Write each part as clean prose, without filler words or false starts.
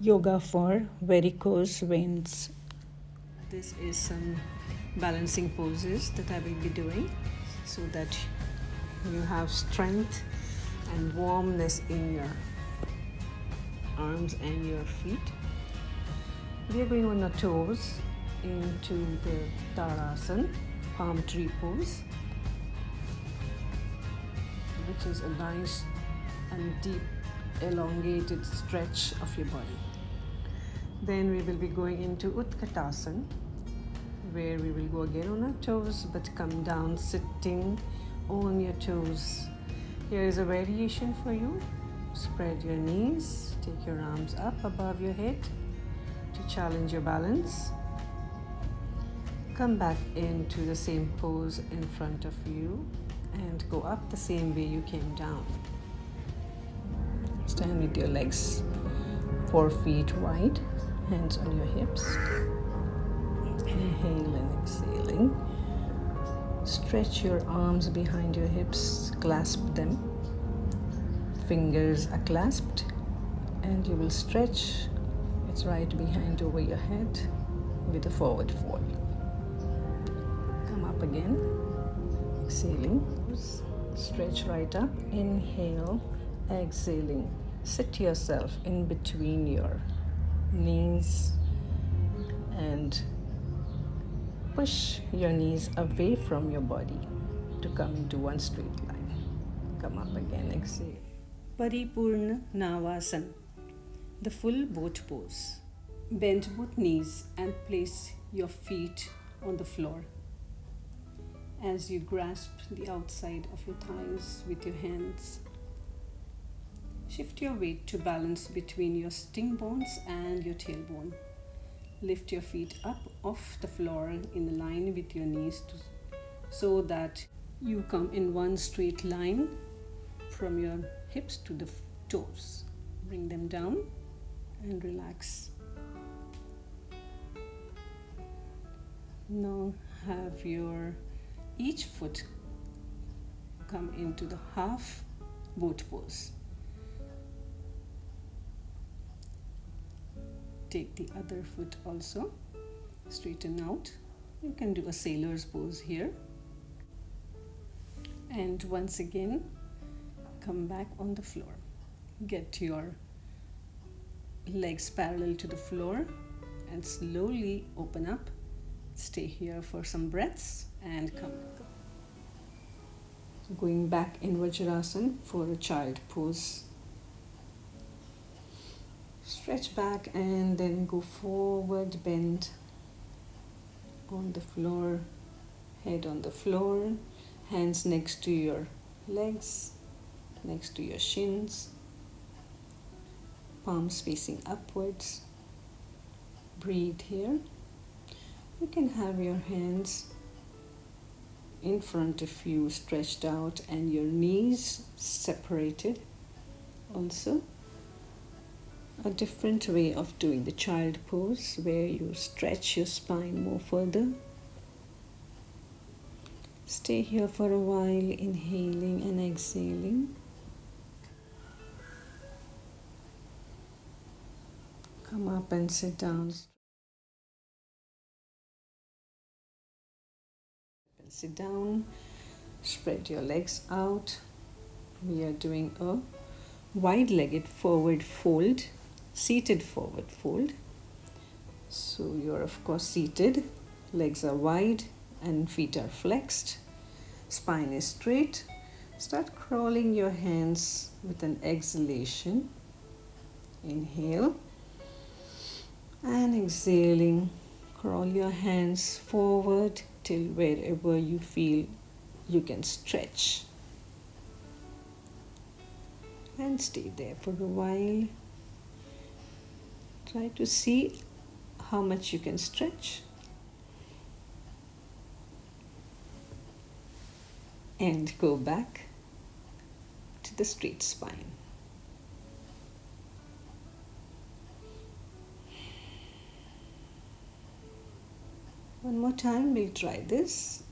Yoga for varicose veins. This is some balancing poses that I will be doing so that you have strength and warmness in your arms and your feet. We are going on our toes into the Tadasana, palm tree pose, which is a nice and deep elongated stretch of your body. Then we will be going into Utkatasana, where we will go again on our toes but come down sitting on your toes. Here is a variation for you. Spread your knees, take your arms up above your head to challenge your balance. Come back into the same pose in front of you and go up the same way you came down. Stand with your legs 4 feet wide, hands on your hips. Inhale and exhaling. Stretch your arms behind your hips, clasp them. Fingers are clasped, and you will stretch its right behind over your head with a forward fold. Come up again, exhaling. Stretch right up, inhale, exhaling. Sit yourself in between your knees and push your knees away from your body to come into one straight line. Come up again, exhale. Paripurna Navasana, the full boat pose. Bend both knees and place your feet on the floor. As you grasp the outside of your thighs with your hands, shift your weight to balance between your sting bones and your tailbone. Lift your feet up off the floor in line with your knees so that you come in one straight line from your hips to the toes. Bring them down and relax. Now have each foot come into the half boat pose. Take the other foot also, straighten out. You can do a sailor's pose here. And once again, come back on the floor. Get your legs parallel to the floor and slowly open up. Stay here for some breaths and come. Going back in Vajrasana for a child pose. Stretch back and then go forward, bend on the floor, head on the floor, hands next to your legs, next to your shins, palms facing upwards. Breathe here. You can have your hands in front of you stretched out and your knees separated. Also, a different way of doing the child pose where you stretch your spine more further. Stay here for a while, inhaling and exhaling. Come up and sit down. Sit down, spread your legs out. We are doing a wide-legged forward fold, seated forward fold. So you're of course seated, legs are wide and feet are flexed, spine is straight. Start crawling your hands with an exhalation. Inhale and exhaling. Crawl your hands forward till wherever you feel you can stretch. And stay there for a while. Try to see how much you can stretch. And go back to the straight spine. One more time, we'll try this.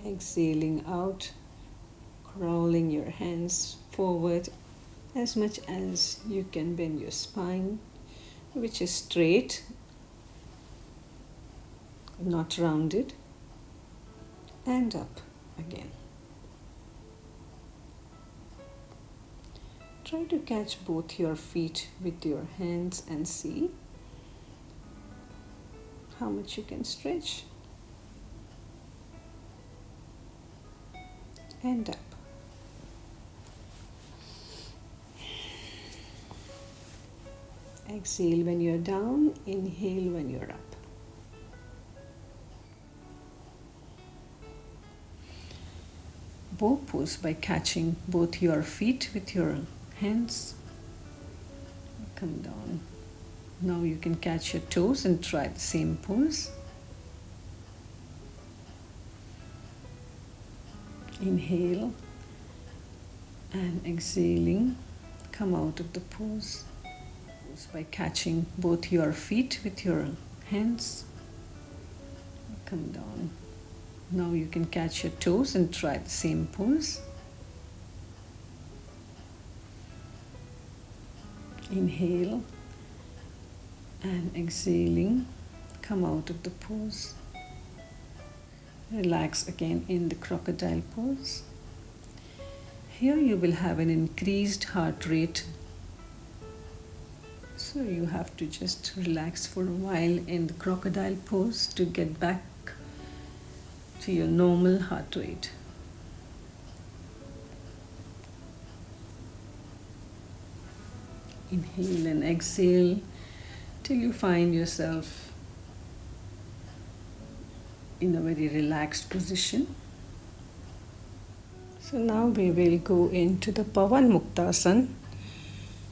Exhaling out, crawling your hands forward as much as you can. Bend your spine, which is straight, not rounded, and up again. Try to catch both your feet with your hands and see how much you can stretch. And up. Exhale when you're down, inhale when you're up. Bow pose by catching both your feet with your hands. Come down. Now you can catch your toes and try the same pose. Inhale and exhaling, come out of the pose by catching both your feet with your hands. Come down. Now you can catch your toes and try the same pose. Inhale and exhaling, come out of the pose. Relax again in the crocodile pose. Here you will have an increased heart rate. So you have to just relax for a while in the crocodile pose to get back to your normal heart rate. Inhale and exhale till you find yourself in a very relaxed position. So now we will go into the PAVANMUKTASANA,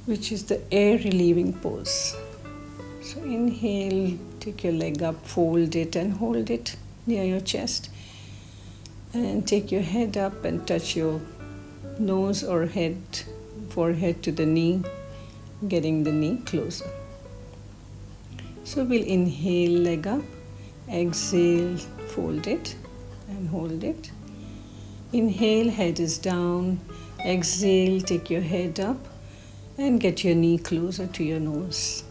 which is the air relieving pose. So inhale, take your leg up, fold it and hold it near your chest. And take your head up and touch your nose or forehead to the knee, getting the knee closer. So we'll inhale, leg up, exhale, fold it and hold it. Inhale, head is down, exhale, take your head up and get your knee closer to your nose.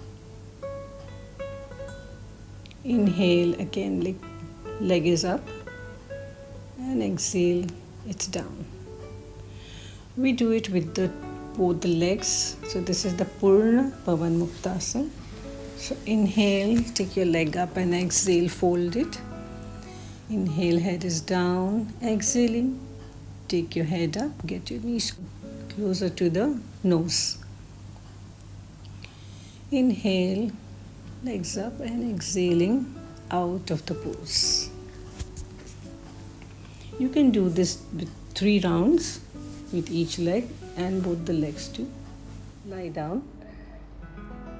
Inhale, again, leg is up and exhale, it's down. We do it with both the legs. So this is the Purna PAVANMUKTASANA. So inhale, take your leg up and exhale, fold it. Inhale, head is down, exhaling, take your head up, get your knees closer to the nose. Inhale, legs up and exhaling out of the pose. You can do this with 3 rounds with each leg and both the legs too. Lie down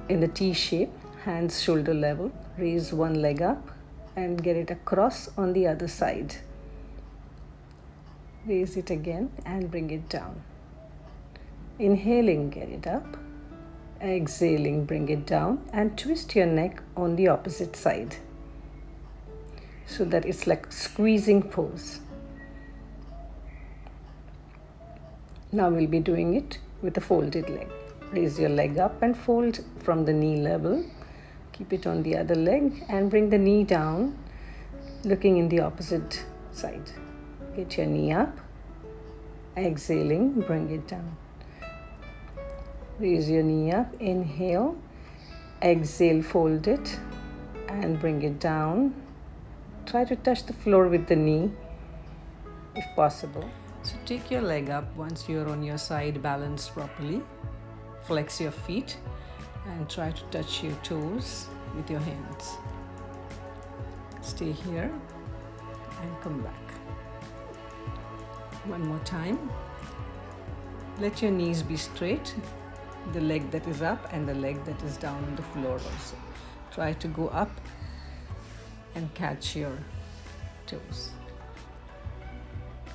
in the T shape, hands shoulder level, raise one leg up and get it across on the other side. Raise it again and bring it down. Inhaling, get it up. Exhaling, bring it down and twist your neck on the opposite side so that it's like squeezing pose. Now we'll be doing it with a folded leg. Raise your leg up and fold from the knee level. Keep it on the other leg and bring the knee down, looking in the opposite side. Get your knee up. Exhaling, bring it down. Raise your knee up, inhale, exhale, fold it and bring it down. Try to touch the floor with the knee if possible. So take your leg up once you're on your side balanced properly. Flex your feet and try to touch your toes with your hands. Stay here and come back. One more time. Let your knees be straight, the leg that is up and the leg that is down on the floor also. Try to go up and catch your toes.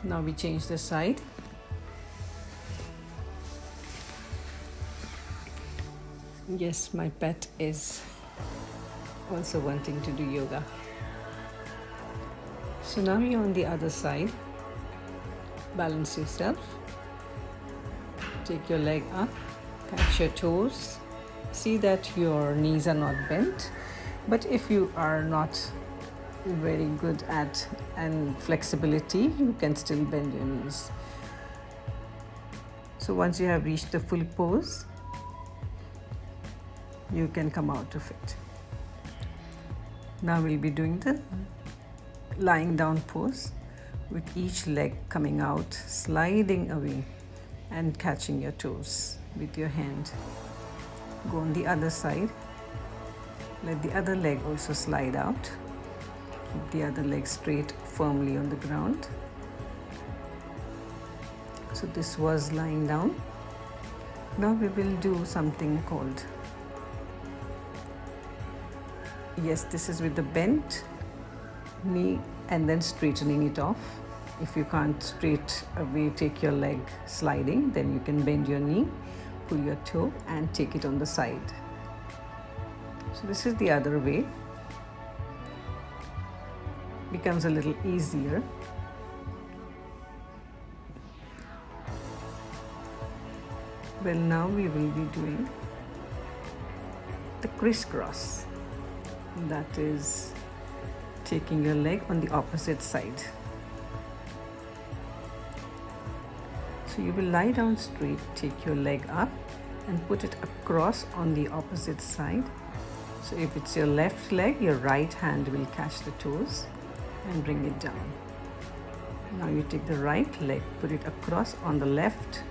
Now we change the side. Yes, my pet is also wanting to do yoga. So now you're on the other side. Balance yourself. Take your leg up Catch your toes. See that your knees are not bent, but if you are not very good at and flexibility, you can still bend your knees. So once you have reached the full pose, you can come out of it. Now we'll be doing the lying down pose with each leg coming out, sliding away and catching your toes with your hand. Go on the other side. Let the other leg also slide out. Keep the other leg straight, firmly on the ground. So this was lying down. Now we will do something called, yes, this is with the bent knee and then straightening it off. If you can't straight away take your leg sliding, then you can bend your knee, pull your toe and take it on the side. So this is the other way. Becomes a little easier. Well, now we will be doing the crisscross. That is taking your leg on the opposite side. So you will lie down straight, take your leg up and put it across on the opposite side. So if it's your left leg, your right hand will catch the toes and bring it down. Now you take the right leg, put it across on the left,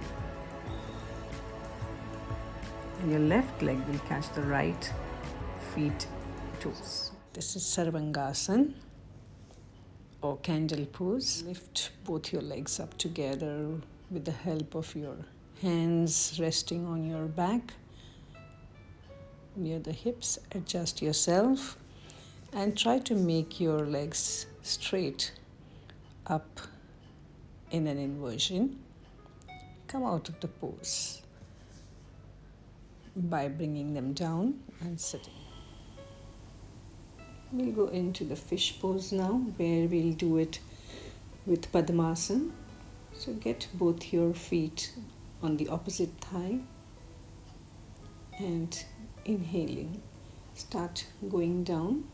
and your left leg will catch the right feet toes. This is Sarvangasana or candle pose. Lift both your legs up together with the help of your hands resting on your back near the hips. Adjust yourself and try to make your legs straight up in an inversion. Come out of the pose by bringing them down and sitting. We'll go into the fish pose now, where we'll do it with Padmasana. So get both your feet on the opposite thigh and inhaling. Start going down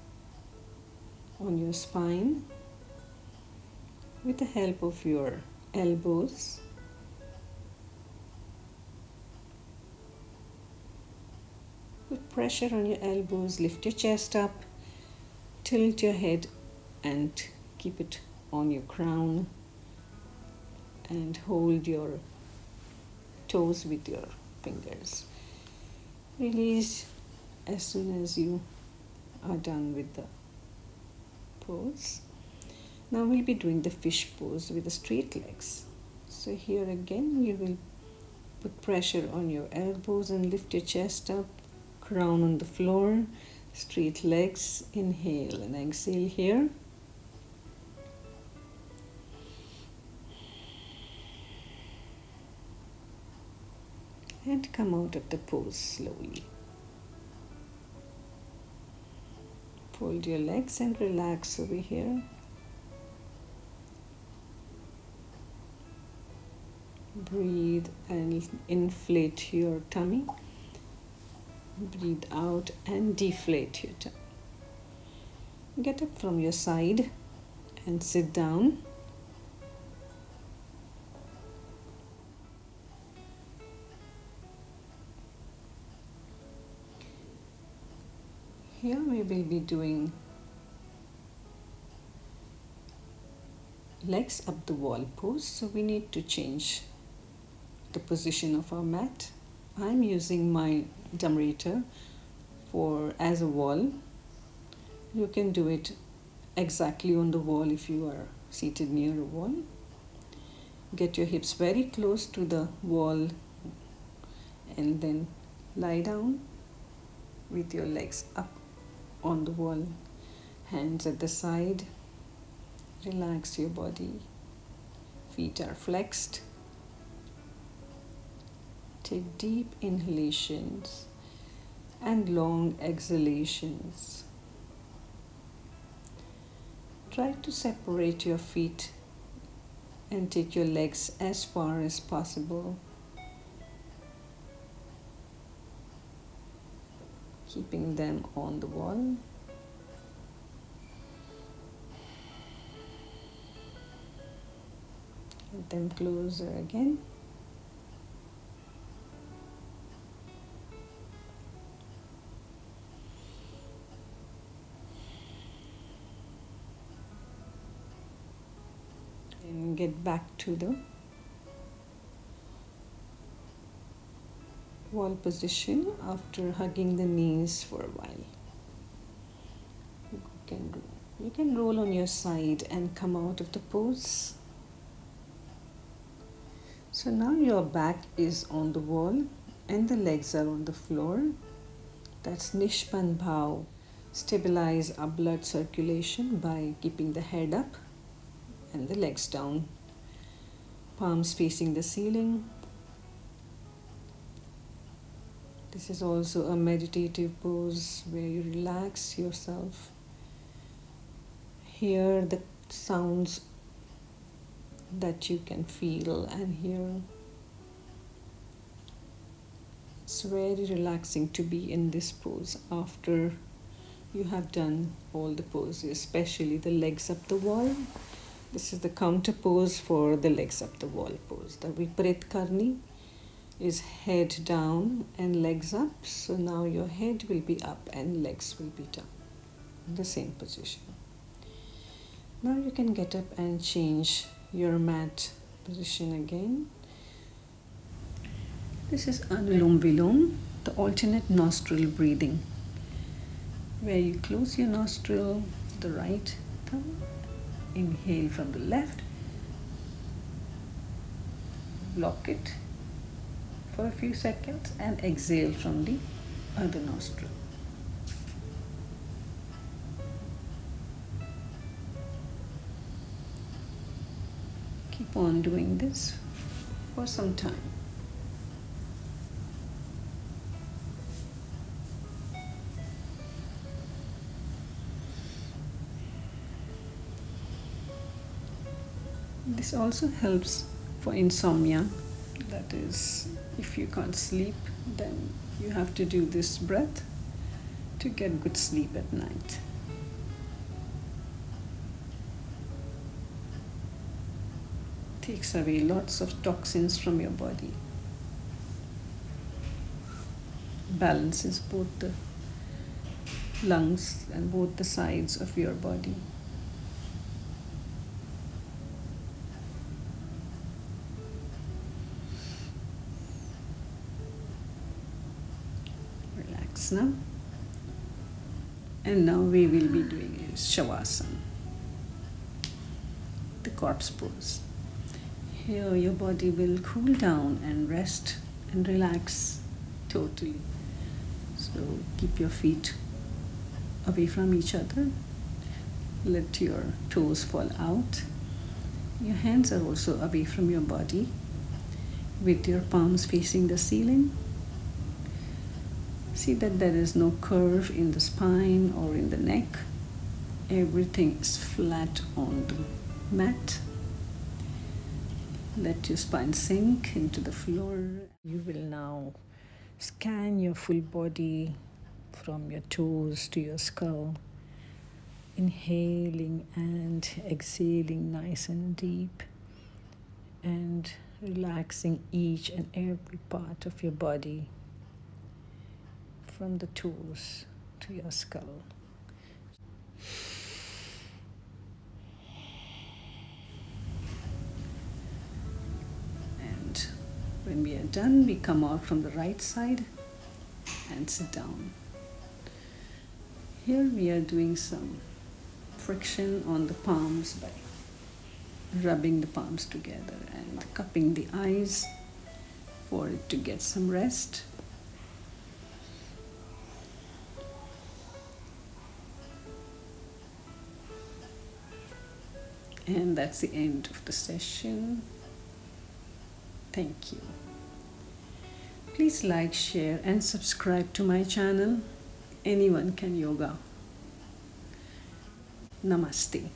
on your spine with the help of your elbows. Put pressure on your elbows, lift your chest up, tilt your head and keep it on your crown and hold your toes with your fingers. Release as soon as you are done with the pose. Now we'll be doing the fish pose with the straight legs. So here again you will put pressure on your elbows and lift your chest up, crown on the floor, straight legs, inhale and exhale here. And come out of the pose slowly. Fold your legs and relax over here. Breathe and inflate your tummy. Breathe out and deflate your tummy. Get up from your side and sit down. Here we will be doing legs up the wall pose. So we need to change the position of our mat. I'm using my dumbrator as a wall. You can do it exactly on the wall if you are seated near a wall. Get your hips very close to the wall and then lie down with your legs up on the wall, hands at the side. Relax your body. Feet are flexed. Take deep inhalations and long exhalations. Try to separate your feet and take your legs as far as possible. keeping them on the wall. Get them closer again. And get back to the wall position after hugging the knees for a while. You can roll on your side and come out of the pose. So now your back is on the wall and the legs are on the floor. That's Nishpan Bhav. Stabilize our blood circulation by keeping the head up and the legs down. Palms facing the ceiling. This is also a meditative pose where you relax yourself. Hear the sounds that you can feel and hear. It's very relaxing to be in this pose after you have done all the poses, especially the legs up the wall. This is the counter pose for the legs up the wall pose. The Viparit Karni is head down and legs up. So now your head will be up and legs will be down in the same position. Now you can get up and change your mat position again. This is Anulom Vilom, the alternate nostril breathing, where you close your nostril, the right thumb, inhale from the left, block it for a few seconds and exhale from the other nostril. Keep on doing this for some time. This also helps for insomnia. That is, if you can't sleep, then you have to do this breath to get good sleep at night. Takes away lots of toxins from your body. Balances both the lungs and both the sides of your body. Relax now. And now we will be doing Shavasana, the corpse pose. Here your body will cool down and rest and relax totally. So keep your feet away from each other. Let your toes fall out. Your hands are also away from your body with your palms facing the ceiling. See that there is no curve in the spine or in the neck. Everything is flat on the mat. Let your spine sink into the floor. You will now scan your full body from your toes to your skull, inhaling and exhaling nice and deep, and relaxing each and every part of your body from the toes to your skull. And when we are done, we come out from the right side and sit down. Here we are doing some friction on the palms by rubbing the palms together and cupping the eyes for it to get some rest. And that's the end of the session. Thank you. Please like, share, and subscribe to my channel. Anyone can yoga. Namaste.